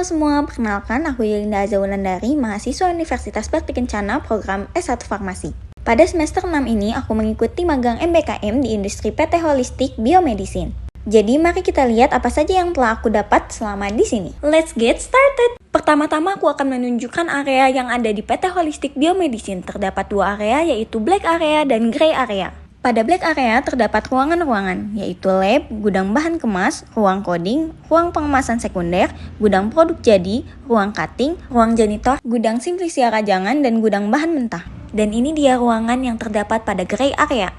Halo semua, perkenalkan aku Yulinda Azawulandari, mahasiswa Universitas Bakti Kencana program S1 Farmasi. Pada semester 6 ini, aku mengikuti magang MBKM di industri PT Holistik Biomedicine. Jadi mari kita lihat apa saja yang telah aku dapat selama di sini. Let's get started! Pertama-tama aku akan menunjukkan area yang ada di PT Holistik Biomedicine. Terdapat dua area, yaitu Black Area dan Gray Area. Pada Black Area terdapat ruangan-ruangan, yaitu lab, gudang bahan kemas, ruang coding, ruang pengemasan sekunder, gudang produk jadi, ruang cutting, ruang janitor, gudang simplisia rajangan, dan gudang bahan mentah. Dan ini dia ruangan yang terdapat pada Gray Area.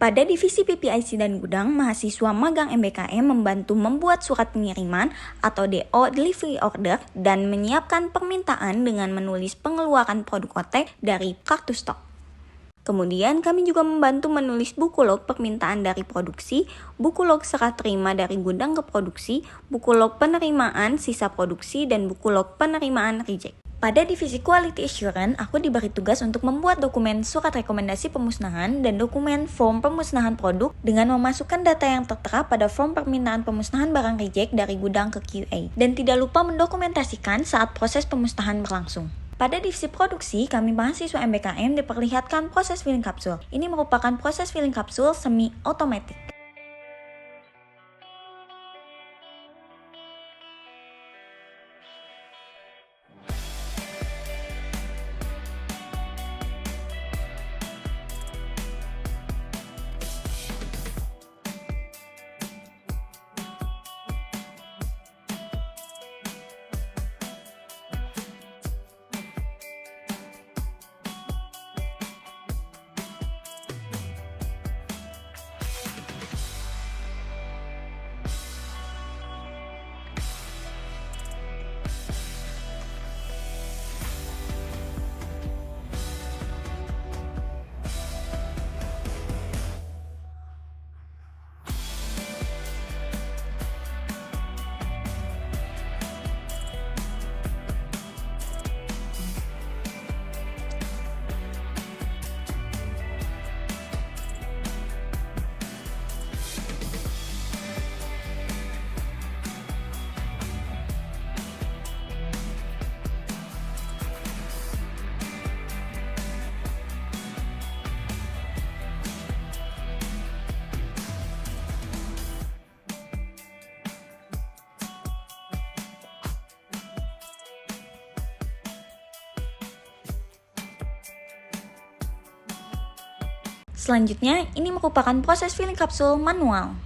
Pada divisi PPIC dan gudang, mahasiswa magang MBKM membantu membuat surat pengiriman atau DO Delivery Order dan menyiapkan permintaan dengan menulis pengeluaran produk OTE dari kartu stok. Kemudian kami juga membantu menulis buku log permintaan dari produksi, buku log serah terima dari gudang ke produksi, buku log penerimaan sisa produksi, dan buku log penerimaan reject. Pada divisi Quality Assurance, aku diberi tugas untuk membuat dokumen surat rekomendasi pemusnahan dan dokumen form pemusnahan produk dengan memasukkan data yang tertera pada form permintaan pemusnahan barang reject dari gudang ke QA. Dan tidak lupa mendokumentasikan saat proses pemusnahan berlangsung. Pada divisi produksi, kami mahasiswa MBKM diperlihatkan proses filling kapsul. Ini merupakan proses filling kapsul semi-otomatis. Selanjutnya, ini merupakan proses filling kapsul manual.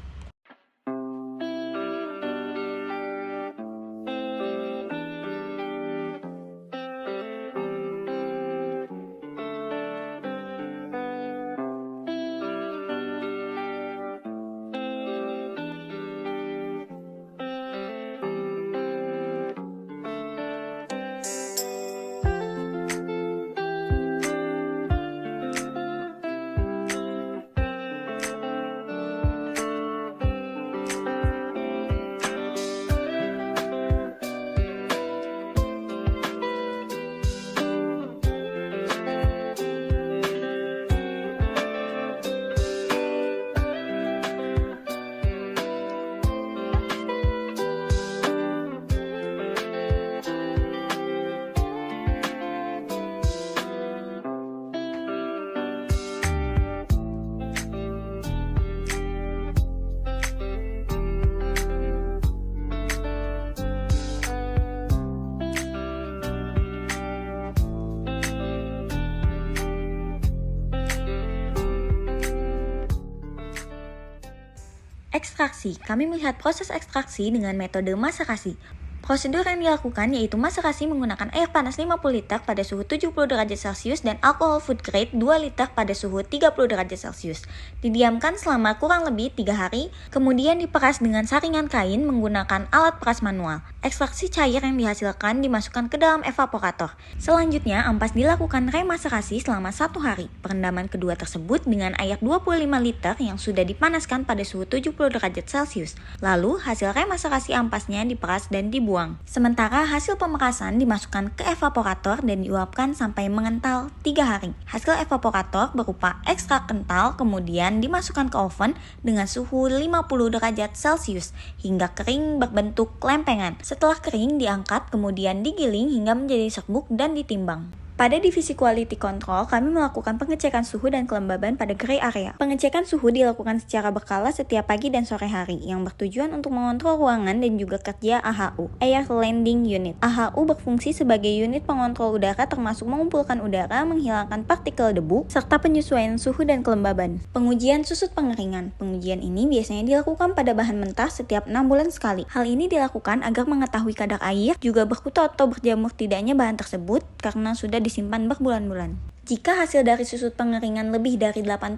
Ekstraksi. Kami melihat proses ekstraksi dengan metode maserasi. Prosedur yang dilakukan yaitu maserasi menggunakan air panas 50 liter pada suhu 70 derajat Celcius dan alkohol food grade 2 liter pada suhu 30 derajat Celcius. Didiamkan selama kurang lebih 3 hari, kemudian diperas dengan saringan kain menggunakan alat peras manual. Ekstraksi cair yang dihasilkan dimasukkan ke dalam evaporator. Selanjutnya, ampas dilakukan remaserasi selama 1 hari. Perendaman kedua tersebut dengan air 25 liter yang sudah dipanaskan pada suhu 70 derajat Celcius. Lalu, hasil remaserasi ampasnya diperas dan dibuang. Sementara hasil pemerasan dimasukkan ke evaporator dan diuapkan sampai mengental 3 hari. Hasil evaporator berupa ekstrak kental kemudian dimasukkan ke oven dengan suhu 50 derajat Celcius hingga kering berbentuk lempengan. Setelah kering diangkat kemudian digiling hingga menjadi serbuk dan ditimbang. Pada divisi Quality Control, kami melakukan pengecekan suhu dan kelembaban pada gray area. Pengecekan suhu dilakukan secara berkala setiap pagi dan sore hari, yang bertujuan untuk mengontrol ruangan dan juga kerja AHU, Air Landing Unit. AHU berfungsi sebagai unit pengontrol udara termasuk mengumpulkan udara, menghilangkan partikel debu, serta penyesuaian suhu dan kelembaban. Pengujian susut pengeringan. Pengujian ini biasanya dilakukan pada bahan mentah setiap 6 bulan sekali. Hal ini dilakukan agar mengetahui kadar air, juga berkutu atau berjamur tidaknya bahan tersebut, karena sudah disimpan berbulan-bulan. Jika hasil dari susut pengeringan lebih dari 8%,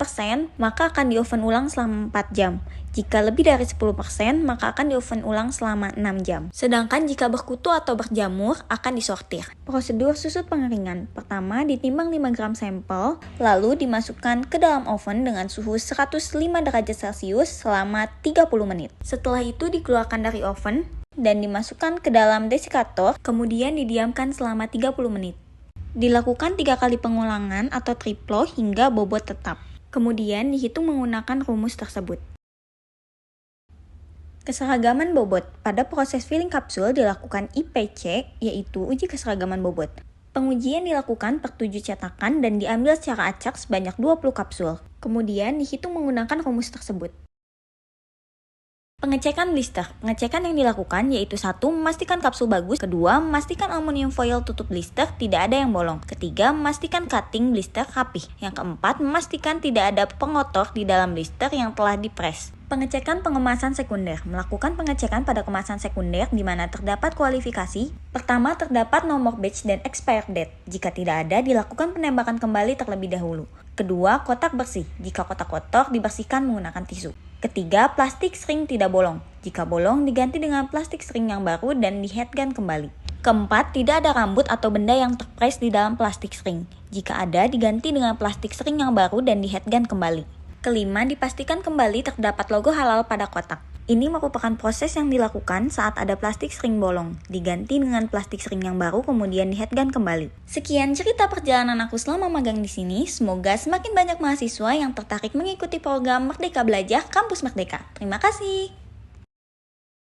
maka akan di-oven ulang selama 4 jam. Jika lebih dari 10%, maka akan di-oven ulang selama 6 jam. Sedangkan jika berkutu atau berjamur, akan disortir. Prosedur susut pengeringan. Pertama, ditimbang 5 gram sampel, lalu dimasukkan ke dalam oven dengan suhu 105 derajat Celcius selama 30 menit. Setelah itu dikeluarkan dari oven dan dimasukkan ke dalam desikator, kemudian didiamkan selama 30 menit. Dilakukan 3 kali pengulangan atau triplo hingga bobot tetap. Kemudian dihitung menggunakan rumus tersebut. Keseragaman bobot. Pada proses filling kapsul dilakukan IPC, yaitu uji keseragaman bobot. Pengujian dilakukan per 7 cetakan dan diambil secara acak sebanyak 20 kapsul. Kemudian dihitung menggunakan rumus tersebut. Pengecekan blister. Pengecekan yang dilakukan yaitu 1. Memastikan kapsul bagus. 2. Memastikan aluminium foil tutup blister tidak ada yang bolong. 3. Memastikan cutting blister rapih. Yang keempat, memastikan tidak ada pengotor di dalam blister yang telah dipres. Pengecekan pengemasan sekunder. Melakukan pengecekan pada kemasan sekunder di mana terdapat kualifikasi. Pertama, terdapat nomor batch dan expired date. Jika tidak ada, dilakukan penembakan kembali terlebih dahulu. Kedua, kotak bersih. Jika kotak kotor, dibersihkan menggunakan tisu. Ketiga, plastik string tidak bolong. Jika bolong, diganti dengan plastik string yang baru dan di headgun kembali. Keempat, tidak ada rambut atau benda yang terpres di dalam plastik string. Jika ada, diganti dengan plastik string yang baru dan di headgun kembali. Kelima, dipastikan kembali terdapat logo halal pada kotak. Ini merupakan proses yang dilakukan saat ada plastik string bolong, diganti dengan plastik string yang baru kemudian di headgun kembali. Sekian cerita perjalanan aku selama magang di sini. Semoga semakin banyak mahasiswa yang tertarik mengikuti program Merdeka Belajar Kampus Merdeka. Terima kasih.